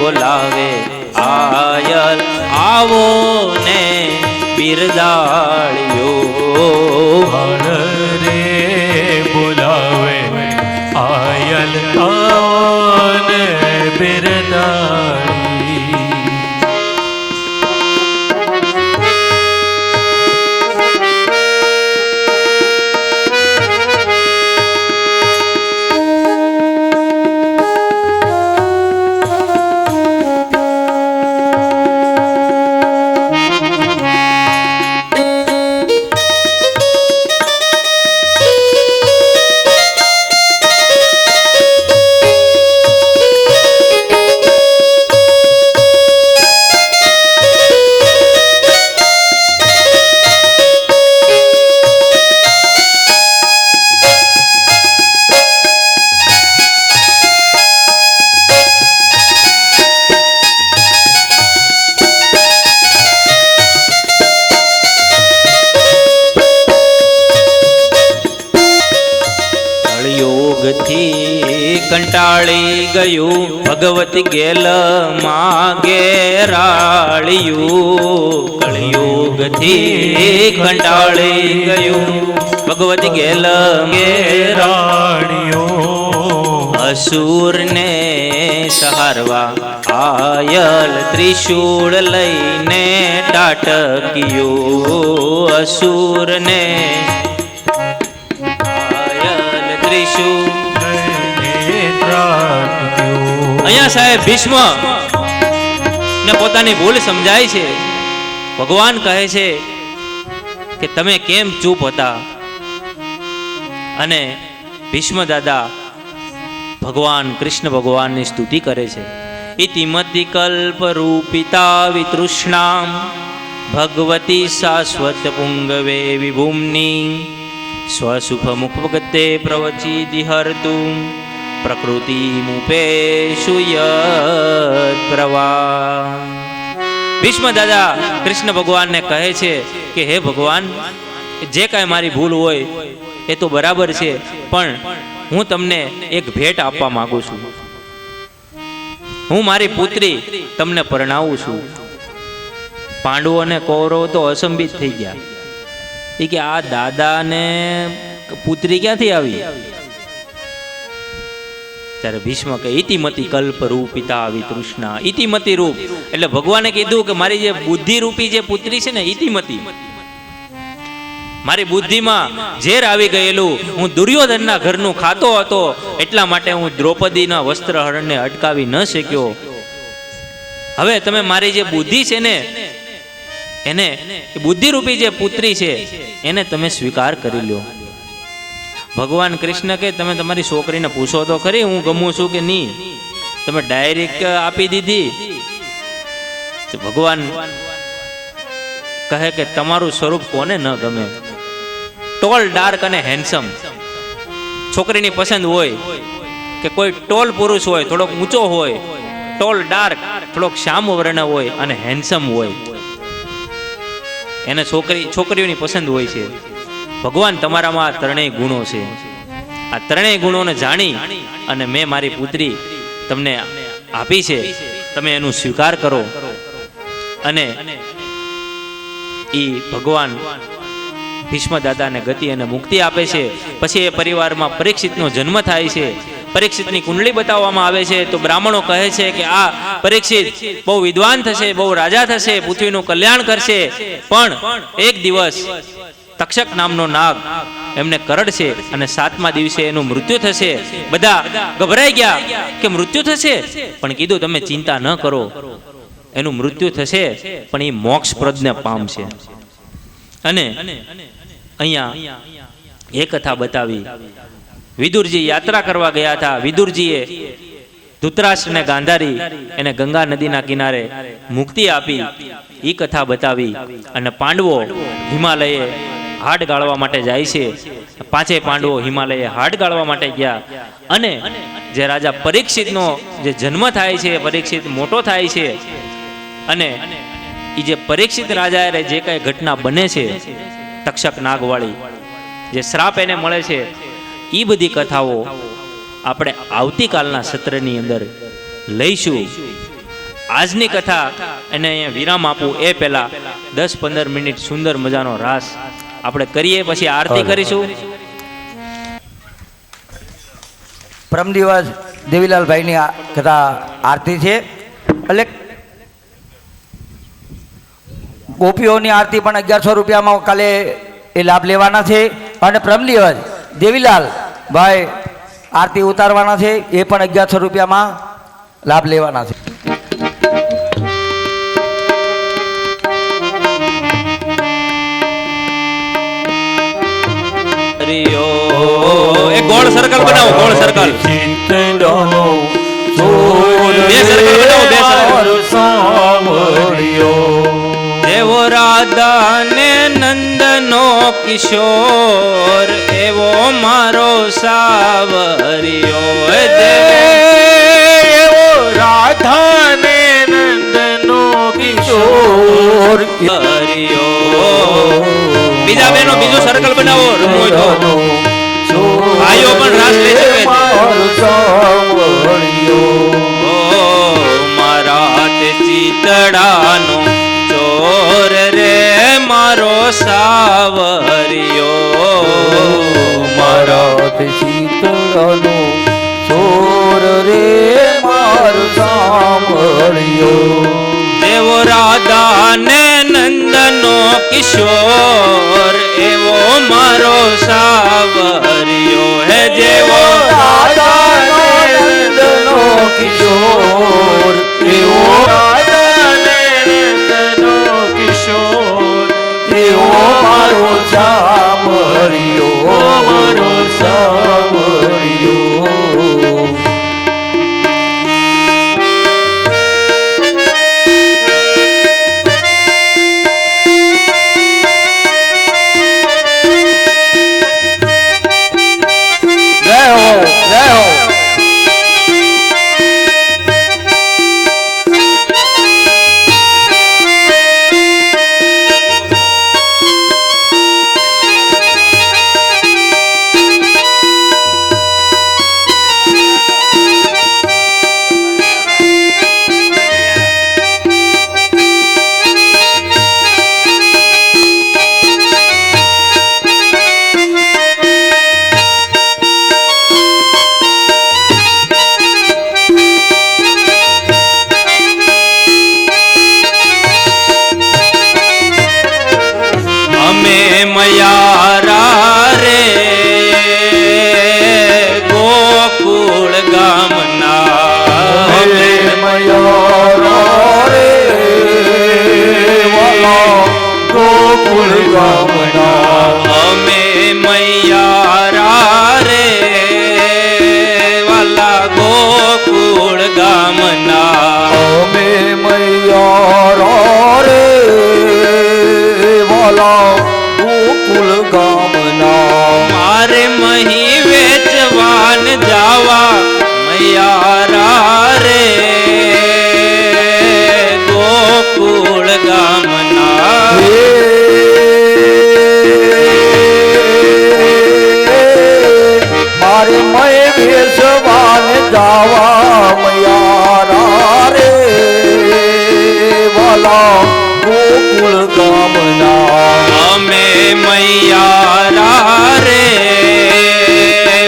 બોલાવે આયલ આવો ને બિરદાળ્યો
રે બોલાવે આયલ આવને બિરદાળી
કંટાળી ગયું ભગવતી ગેલ માગે રાળિયું કળિયુગથી કંટાળી ગયું ભગવતી ગેલ
રાણીઓ
અસુરને સહારવા આયલ ત્રિશૂળ લઈને ટાટક્યો અસુરને આયલ ત્રિશૂળ અહીંયા સાહેબ ભીષ્મ ને પોતાની ભૂલ સમજાય છે. ભગવાન કહે છે કે તમે કેમ ચૂપ હતા, અને ભીષ્મ દાદા ભગવાન કૃષ્ણ ભગવાનની સ્તુતિ કરે છે. ઇતિમતિ કલ્પ રૂપિતા વિતૃષ્ણામ ભગવતી શાશ્વત પુંગવે વિભૂમની સ્વસુખ મુખગતે પ્રવચી દિહર્તું પ્રકૃતિ મુપેશુ યત પ્રવાહ. ભીષ્મ દાદા કૃષ્ણ ભગવાનને કહે છે કે હે ભગવાન, જે કાંઈ મારી ભૂલ હોય એ તો બરાબર છે, પણ હું તમને એક ભેટ આપવા માંગુ છું. હું મારી પુત્રી તમને પરણાવું છું. પાંડવો અને કૌરવો તો અસંબિત થઈ ગયા. એ કે આ દાદાને પુત્રી ક્યાંથી આવી? ત્યારે ભીષ્મ કે ઇતિમતિ કલ્પ રૂપિતા વિતૃષ્ણા. ઇતિમતિ રૂપ એટલે ભગવાને કીધું કે મારી જે બુદ્ધિ રૂપી જે પુત્રી છે ને, ઇતિમતિ, મારી બુદ્ધિમાં ઝેર આવી ગયેલું, હું દુર્યોધનના ઘરનું ખાતો હતો, એટલા માટે હું દ્રૌપદીના વસ્ત્રહરણને અટકાવી ન શક્યો. હવે તમે મારી જે બુદ્ધિ છે ને, એને બુદ્ધિરૂપી જે પુત્રી છે એને તમે સ્વીકાર કરી લો. ભગવાન કૃષ્ણ કે તમે તમારી છોકરીને પૂછો તો ખરી હું ગમું છું કે નહીં? તમે ડાયરેક્ટ આપી દીધી. ભગવાન કહે કે તમારું સ્વરૂપ કોને ન ગમે? ટોલ, ડાર્ક અને હેન્ડસમ. છોકરીની પસંદ હોય કે કોઈ ટોલ પુરુષ હોય, થોડોક ઊંચો હોય, ટોલ ડાર્ક, થોડોક શ્યામ વર્ણ હોય અને હેન્ડસમ હોય, એને છોકરીઓની પસંદ હોય છે. ભગવાન તમારામાં આ ત્રણેય ગુણો છે. આ ત્રણેય ગુણોને જાણી અને મેં મારી પુત્રી તમને આપી છે, તમે એનું સ્વીકાર કરો. અને એ ભગવાન ભીષ્મ દાદાને ગતિ અને મુક્તિ આપે છે. પછી એ પરિવારમાં પરીક્ષિતનો જન્મ થાય છે. પરીક્ષિતની કુંડળી બતાવવામાં આવે છે તો બ્રાહ્મણો કહે છે કે આ પરીક્ષિત બહુ વિદ્વાન થશે, બહુ રાજા થશે, પૃથ્વીનું કલ્યાણ કરશે. પણ એક દિવસ તક્ષક નામનો નાગ એમને કરડશે અને 7મા દિવસે એનું મૃત્યુ થશે. બધા ગભરાઈ ગયા કે મૃત્યુ થશે, પણ કીધું તમે ચિંતા ન કરો, એનું મૃત્યુ થશે પણ એ મોક્ષપ્રદને પામશે. અને અહીંયા એ કથા બતાવી. વિદુરજી યાત્રા કરવા ગયા હતા. વિદુરજીએ ધૃતરાષ્ટ્ર ને ગાંધારી એને ગંગા નદીના કિનારે મુક્તિ આપી, એ કથા બતાવી. અને પાંડવો હિમાલયે હાડ ગાળવા માટે જાય છે. 5 પાંડવો હિમાલયે હાડ ગાળવા માટે ગયા. અને જે રાજા પરીક્ષિતનો જે જન્મ થાય છે, પરીક્ષિત મોટો થાય છે, અને એ જે પરીક્ષિત રાજા જે કઈ ઘટના બને છે, તક્ષક નાગવાળી જે શ્રાપ એને મળે છે, એ બધી કથાઓ આપણે આવતીકાલના સત્રની અંદર લઈશું. આજની કથા એને અહીંયા વિરામ આપું એ પહેલા 10-15 મિનિટ સુંદર મજાનો રાસ આપણે કરીએ, પછી આરતી કરીશું.
પરમ દિવસ દેવીલાલભાઈની કથા આરતી છે. એટલે ગોપીઓની આરતી પણ 1100 રૂપિયામાં કાલે એ લાભ લેવાના છે. અને પરમ દિવસ દેવીલાલ ભાઈ આરતી ઉતારવાના છે, એ પણ 1100 રૂપિયામાં લાભ લેવાના છે.
એક ગોળ સર્કલ બનાવો, ગોળ સર્કલ.
ચિંતનો
બે સર્કલ બનાવો, બે સર્કલ.
સાવરિયો
દેવો રાધા ને નંદનો કિશોર એવો મારો સાવરિયો.
એવો રાધા ને નંદનો કિશોર
બીજા બેનો બીજું સર્કલ બનાવો, રમવું હોય તો. ભાઈઓ પણ રાસ લઈ શકે છે. ઓ મારા હાથે ચિતડાનો ચોર રે મારો સાવરિયો.
મારા શીતળનો ચોર રે મારો સાંભળ્યો.
દેવો રાધા ને નંદનો કિશોર એવો મારો સાવરિયો. હે જેવો
નંદનો કિશોર એવો
નંદનો કિશોર
એવો મારો સાંભળ્યો, મારો સાંભળ્યો. જય હો, જય હો.
અમે મયારા રે ગોકુળ ગામના.
હે મયોરા રે વાલા ગોકુળ ગામના.
અમે મૈયારા રે વાલા ગોકુળ ગામના.
અમે મૈયારા રે વાલા ગોકુળ ગામના.
મારે મહી વેચવાન જાવા મૈયારા રે ગોકુળ ગામના.
હે મારે મય વેશવાન જાવા મયારા રે વાલા ગોકુળ ગામના.
અમે મૈયારા રે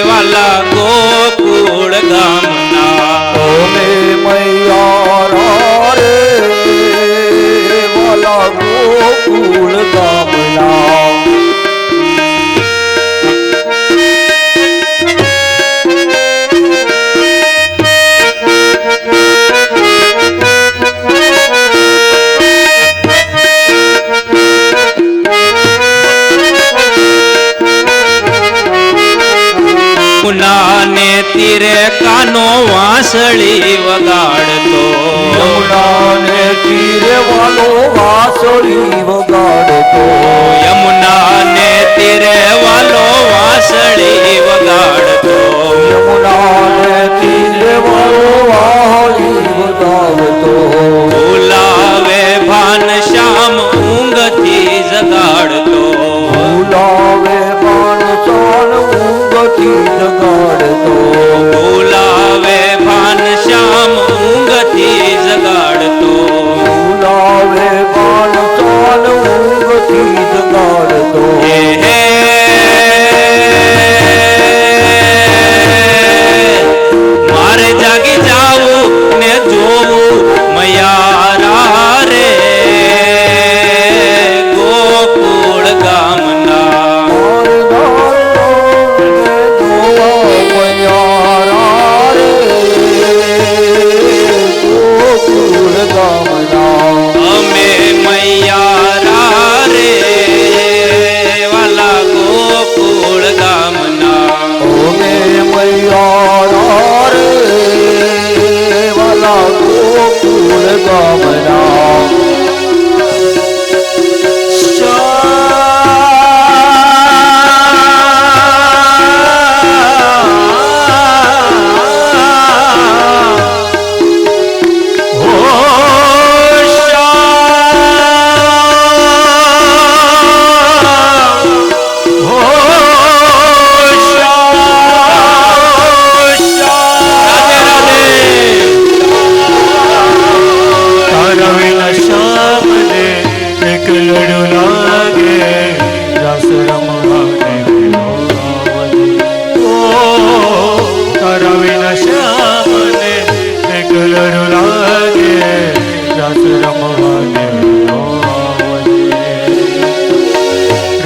વાલા ગોકુળ ગામના.
અમે મૈયારા રે વાલા ગોકુળ ગામના.
યમુનાને તીરે કાનો વાંસળી વગાડતો.
યમુનાને તીરે વાલો વાંસળી વગાડતો.
યમુનાને તીરે વાલો વાંસળી વગાડતો.
યમુનાને તીરે વાલો વાંસળી વગાડતો.
બોલાવે ભાન શ્યામ ઊંઘથી જગાડતો.
બોલાવે પાનસાન ઊંઘથી જગાડતો.
બોલાવે ભાન શ્યામ ઊંઘથી જગાડતો.
તો
મારે જાગી જાવું ને જોવું મયારા રે ગોકુળ ગામના અમે મૈયારા રે વાલા ગોકુળ ગામના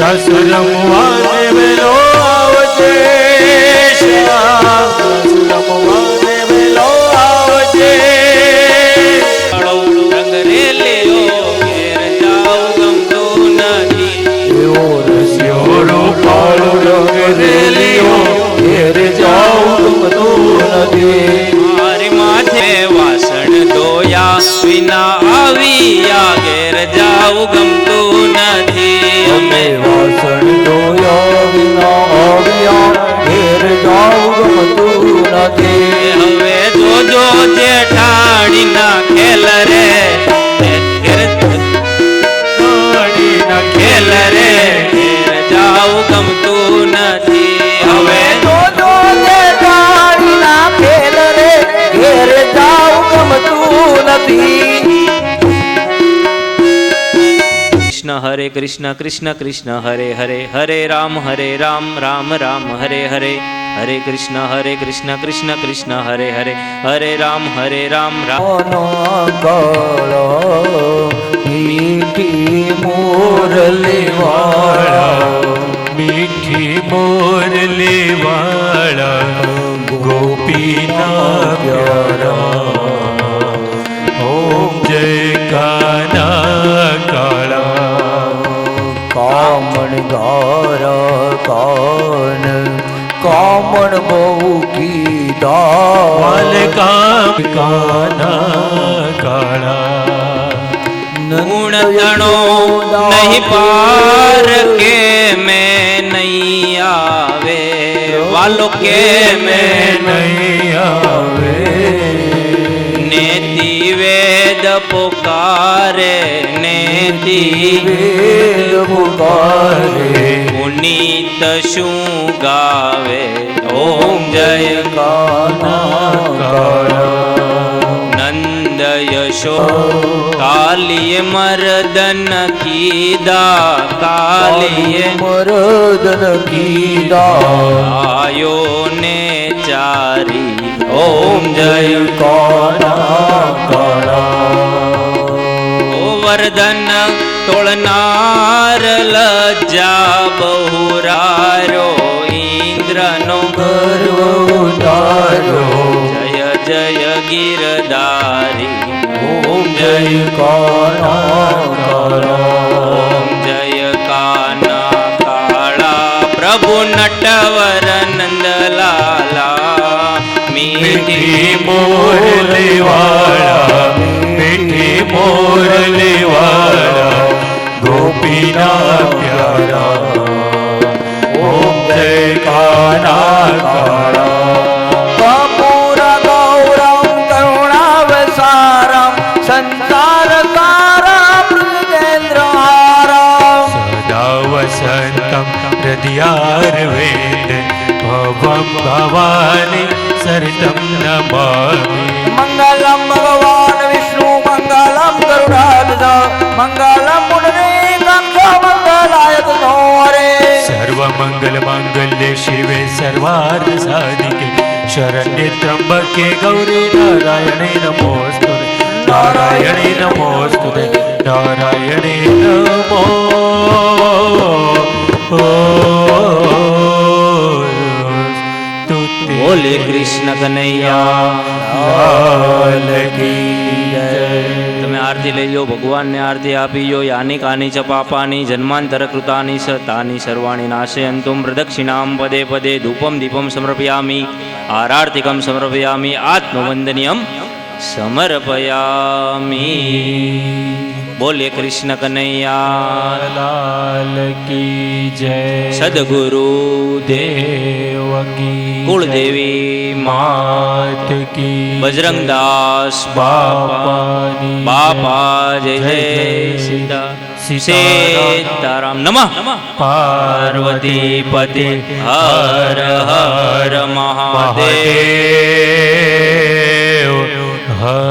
રસ રમવાને વેલો આવજે શ્યામ, રસ રમવાને વેલો આવજે.
રંગ રેલીઓ ઘેર જાવું ગમતું નથી
એવો રસ્યો રૂપાળો રંગ રેલીઓ ઘેર જાવું ગમતું નથી.
મારી માથે વાસણ ધોયા વિના આવ્યા ઘેર જાવું ગમતું નથી. અમે
વાસણ ધોયા વિના આવ્યા ઘેર જાવું ગમતું નથી.
હવે જોજો જેઠાણી ના ખેલ રે ઘેર ખેલ રે ઘેર જાવું ગમતું નથી. હવે
જોજો જેઠાણીના ખેલ રે ઘેર જાવું ગમતું નથી.
કૃષ્ણ હરે કૃષ્ણ કૃષ્ણ કૃષ્ણ હરે હરે હરે રામ રામ રામ હરે હરે હરે કૃષ્ણ કૃષ્ણ કૃષ્ણ હરે હરે હરે રામ રામ.
ગળો મીઠી મોરલી વાળા,
મીઠી મોરલી વાળા ગોપીના પ્યારા. ઓમ જય કાના કાળા.
કામણ ગારા કાન કામણ બહુ કીધા.
વાલ કામ કાના કાળા.
ગુણ તણો નહીં પાર કે મેં નહીં આવે વાલો કે મેં
નહીં આવે.
નેતિ વેદ પુકારે નેતિ
વેદ પુકારે
પુનીત શું ગાવે. ઓમ જય
કાના કાળા.
નંદ યશો કાલિય મર્દન કીધા કાલિય
મરદન કીધા.
આયો ને ચારી. ઓમ જય
કાના કાળા.
ગોવર્ધન તોળનાર લજ્જા બહુરારો ઇન્દ્રનો
ગર્વ ઉતાર્યો.
જય જય ગિરધારી.
ઓમ જય કાના કાળા.
ઓમ જય કાના કાળા પ્રભુ નટવર નંદલાલા.
મીઠી મોરલી વાળા, મીઠી મોરલી વાળા ગોપીના પ્યારા. ઓમ જય કાના કાળા.
કપૂર ગૌરમ કરુણાવસારમ સંસારકારમ મૃગેન્દ્રહારમ.
સદા વસંતમ હૃદયાર્વેદ ભવમ ભવાની સરતમ નમામિ.
મંગલમ ભગવાન વિષ્ણુ મંગલમ ગરુડાધજ મંગલમ મુનિ કંઠ મંગલાય તનો
સર્વમંગલ માંગલ્ય શિવે સર્વાર્થ સાધિકે શરણ્ય ત્રંબકે ગૌરી નારાયણે નમોસ્તુતે નારાયણે નમોસ્તુતે નારાયણે નમો
બોલે કૃષ્ણ કનૈયા
લાલ કી જય.
તમે આરતી લઈ લો, ભગવાનને આરતી આપી લો. યાની કાની ચ પાપાની જન્માંતર કૃતાની સ તાની સર્વાણી નાશયંતુમ પ્રદક્ષિણામ પદે પદે ધૂપમ દીપમ સમર્પયામિ આરાર્તિકમ સમર્પયામિ આત્મવંદનિયમ સમર્પયામિ. બોલે કૃષ્ણ કનૈયા
લાલ કી જય.
સદગુરુ
દેવ કી
કુળદેવી
માત કી
બજરંગદાસ
બાપાની
બાપા જય જય સીતા સીતારામ નમઃ પાર્વતી પતિ હર હર મહાદેવ.
મહાદેવ હર